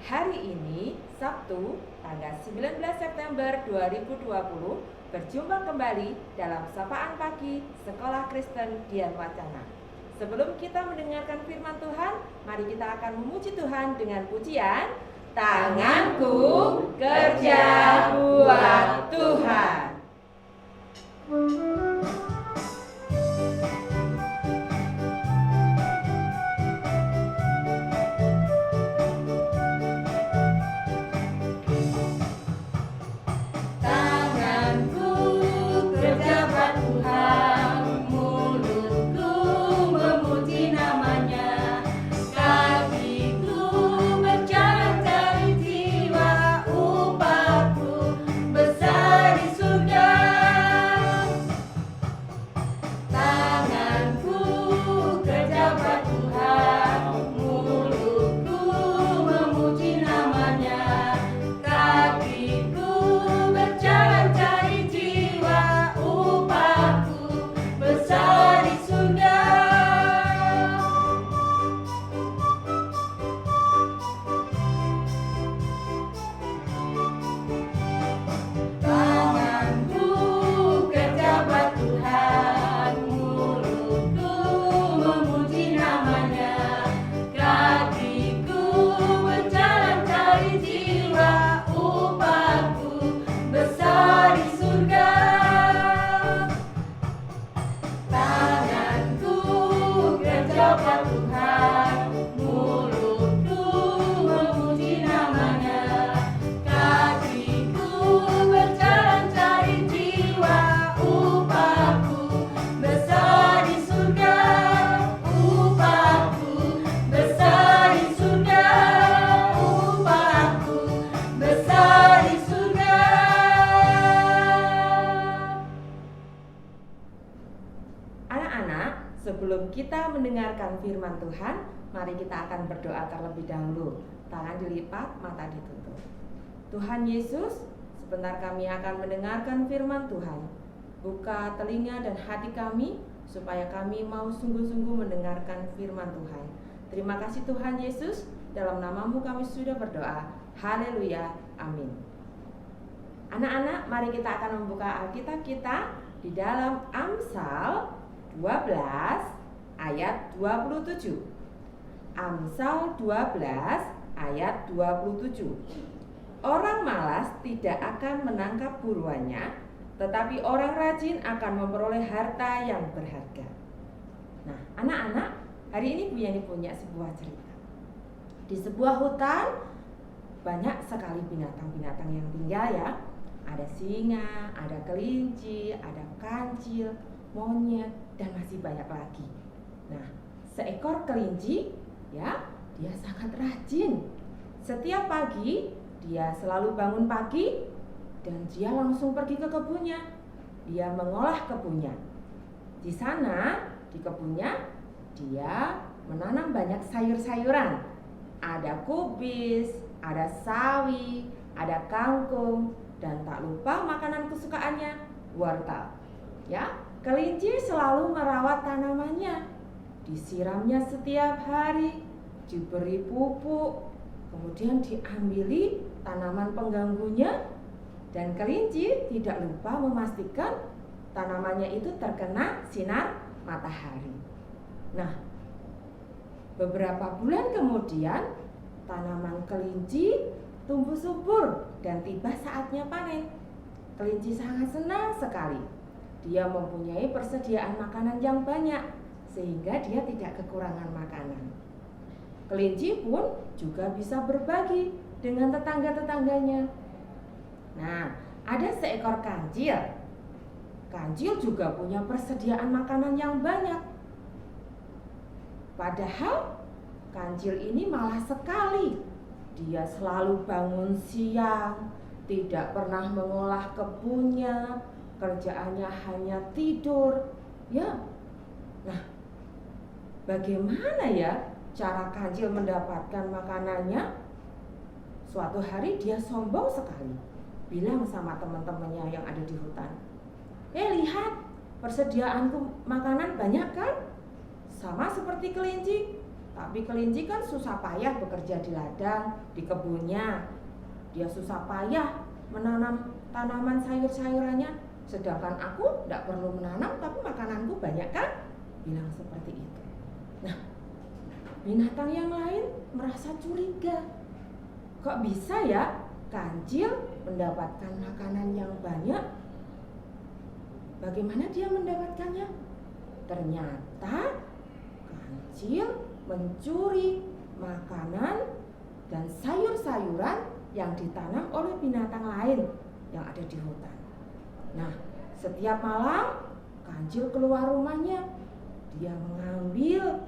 Hari ini, Sabtu, tanggal 19 September 2020, berjumpa kembali dalam Sapaan Pagi Sekolah Kristen Dian Wacana. Sebelum kita mendengarkan firman Tuhan, mari kita akan memuji Tuhan dengan pujian Tanganku Kerja Buat Tuhan. Sebelum kita mendengarkan firman Tuhan, mari kita akan berdoa terlebih dahulu. Tangan dilipat, mata ditutup. Tuhan Yesus, sebentar kami akan mendengarkan firman Tuhan. Buka telinga dan hati kami, supaya kami mau sungguh-sungguh mendengarkan firman Tuhan. Terima kasih Tuhan Yesus, dalam namamu kami sudah berdoa. Haleluya, amin. Anak-anak, mari kita akan membuka Alkitab kita di dalam Amsal 12 ayat 27. Amsal 12 ayat 27. Orang malas tidak akan menangkap buruannya, tetapi orang rajin akan memperoleh harta yang berharga. Nah, anak-anak, hari ini Bu Yani punya sebuah cerita. Di sebuah hutan banyak sekali binatang-binatang yang tinggal ya. Ada singa, ada kelinci, ada kancil, monyet, dan masih banyak lagi. Nah, seekor kelinci ya, dia sangat rajin. Setiap pagi dia selalu bangun pagi dan dia langsung pergi ke kebunnya. Dia mengolah kebunnya. Di sana, di kebunnya, dia menanam banyak sayur-sayuran. Ada kubis, ada sawi, ada kangkung, dan tak lupa makanan kesukaannya, wortel. Ya, kelinci selalu merawat tanamannya, disiramnya setiap hari, diberi pupuk, kemudian diambili tanaman pengganggunya, dan kelinci tidak lupa memastikan tanamannya itu terkena sinar matahari. Nah, beberapa bulan kemudian tanaman kelinci tumbuh subur dan tiba saatnya panen. Kelinci sangat senang sekali. Dia mempunyai persediaan makanan yang banyak, sehingga dia tidak kekurangan makanan. Kelinci pun juga bisa berbagi dengan tetangga-tetangganya. Nah, ada seekor kancil. Kancil juga punya persediaan makanan yang banyak. Padahal kancil ini malas sekali. Dia selalu bangun siang, tidak pernah mengolah kebunnya, kerjaannya hanya tidur, ya. Nah, bagaimana ya cara kancil mendapatkan makanannya? Suatu hari dia sombong sekali, bilang sama teman-temannya yang ada di hutan, lihat, persediaanku makanan banyak kan? Sama seperti kelinci. Tapi kelinci kan susah payah bekerja di ladang, di kebunnya. Dia susah payah menanam tanaman sayur-sayurannya. Sedangkan aku tidak perlu menanam tapi makananku banyak kan? Bilang seperti itu. Nah, binatang yang lain merasa curiga. Kok bisa ya kancil mendapatkan makanan yang banyak? Bagaimana dia mendapatkannya? Ternyata kancil mencuri makanan dan sayur-sayuran yang ditanam oleh binatang lain yang ada di hutan. Nah, setiap malam kancil keluar rumahnya. Dia mengambil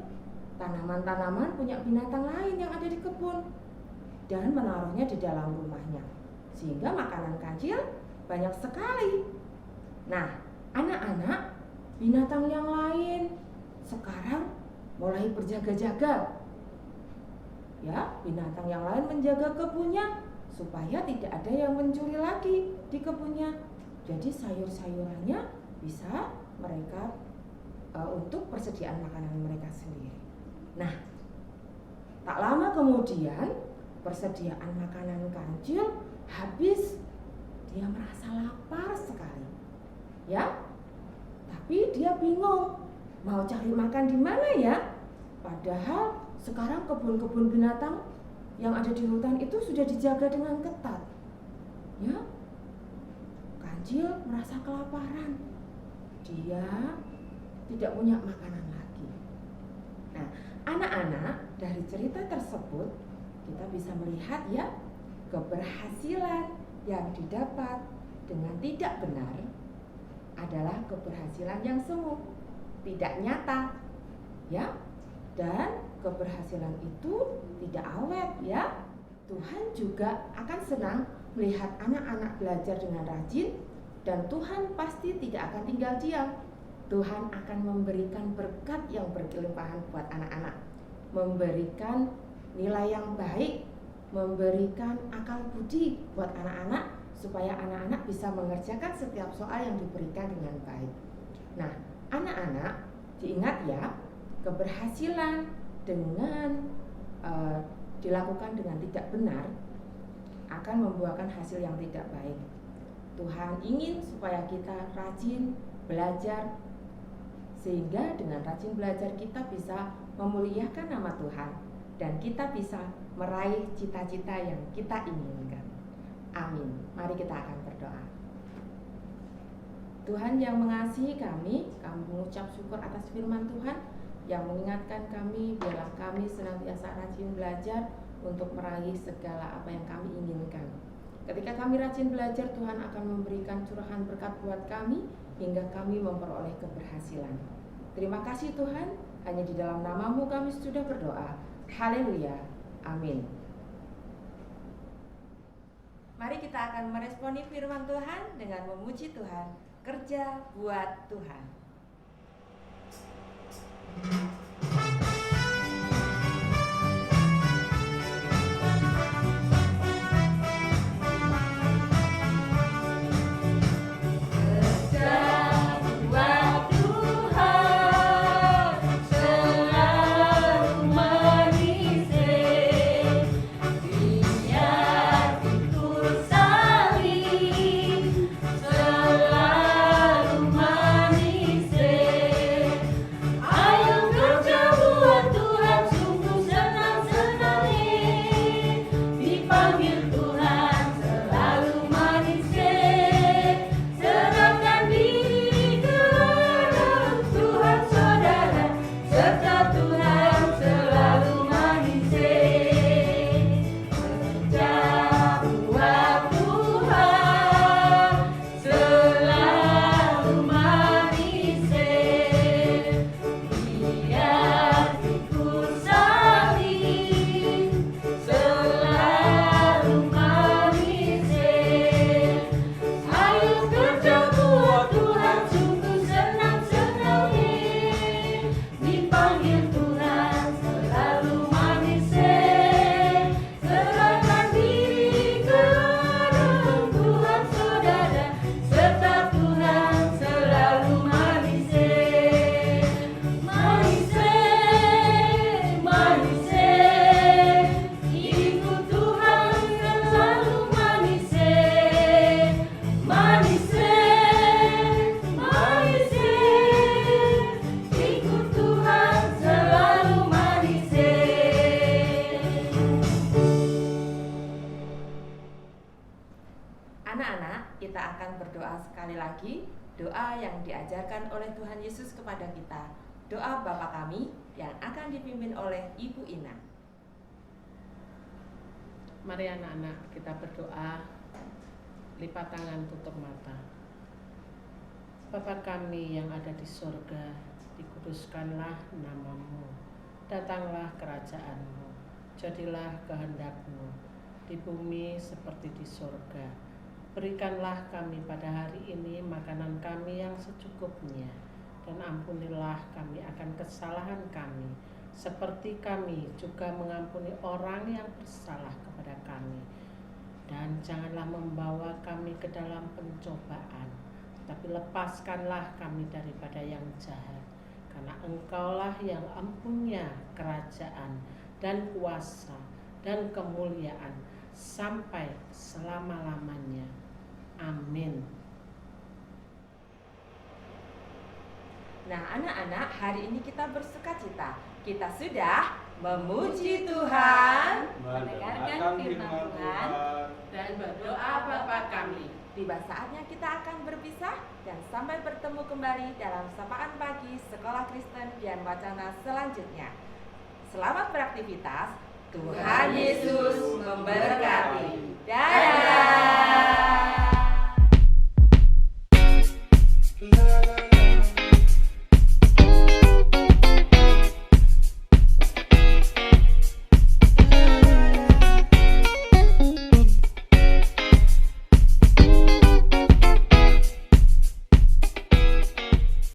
tanaman-tanaman punya binatang lain yang ada di kebun dan menaruhnya di dalam rumahnya. Sehingga makanan kancil banyak sekali. Nah, anak-anak, binatang yang lain sekarang mulai berjaga-jaga. Ya, binatang yang lain menjaga kebunnya supaya tidak ada yang mencuri lagi di kebunnya. Jadi sayur-sayurannya bisa mereka untuk persediaan makanan mereka sendiri. Nah, tak lama kemudian persediaan makanan kancil habis. Dia merasa lapar sekali. Ya, tapi dia bingung mau cari makan di mana ya? Padahal sekarang kebun-kebun binatang yang ada di hutan itu sudah dijaga dengan ketat. Ya, kancil merasa kelaparan. Dia tidak punya makanan lagi. Nah, anak-anak, dari cerita tersebut kita bisa melihat ya, keberhasilan yang didapat dengan tidak benar adalah keberhasilan yang semu, tidak nyata, ya. Dan keberhasilan itu tidak awet, ya. Tuhan juga akan senang melihat anak-anak belajar dengan rajin, dan Tuhan pasti tidak akan tinggal diam. Tuhan akan memberikan berkat yang berkelimpahan buat anak-anak, memberikan nilai yang baik, memberikan akal budi buat anak-anak supaya anak-anak bisa mengerjakan setiap soal yang diberikan dengan baik. Nah, anak-anak, diingat ya, keberhasilan dengan dilakukan dengan tidak benar akan membuahkan hasil yang tidak baik. Tuhan ingin supaya kita rajin belajar, sehingga dengan rajin belajar kita bisa memuliakan nama Tuhan dan kita bisa meraih cita-cita yang kita inginkan. Amin. Mari kita akan berdoa. Tuhan yang mengasihi kami mengucap syukur atas firman Tuhan yang mengingatkan kami, biarlah kami senantiasa rajin belajar untuk meraih segala apa yang kami inginkan. Ketika kami rajin belajar, Tuhan akan memberikan curahan berkat buat kami hingga kami memperoleh keberhasilan. Terima kasih Tuhan, hanya di dalam nama-Mu kami sudah berdoa. Haleluya. Amin. Mari kita akan meresponi firman Tuhan dengan memuji Tuhan. Kerja buat Tuhan. Anak-anak, kita akan berdoa sekali lagi, doa yang diajarkan oleh Tuhan Yesus kepada kita. Doa Bapa kami yang akan dipimpin oleh Ibu Ina. Mari anak-anak kita berdoa, lipat tangan, tutup mata. Bapa kami yang ada di surga, dikuduskanlah nama-Mu, datanglah kerajaan-Mu, jadilah kehendak-Mu, di bumi seperti di surga. Berikanlah kami pada hari ini makanan kami yang secukupnya, dan ampunilah kami akan kesalahan kami, seperti kami juga mengampuni orang yang bersalah kepada kami. Dan janganlah membawa kami ke dalam pencobaan, tapi lepaskanlah kami daripada yang jahat. Karena Engkaulah yang empunya kerajaan dan kuasa dan kemuliaan sampai selama-lamanya. Amin. Nah, anak-anak, hari ini kita bersukacita. Kita sudah memuji Tuhan, mendengarkan firman Tuhan, Dan berdoa Bapa kami. Tiba saatnya kita akan berpisah dan sampai bertemu kembali dalam sapaan pagi Sekolah Kristen Dian Wacana selanjutnya. Selamat beraktivitas. Tuhan Yesus memberkati. Dadah.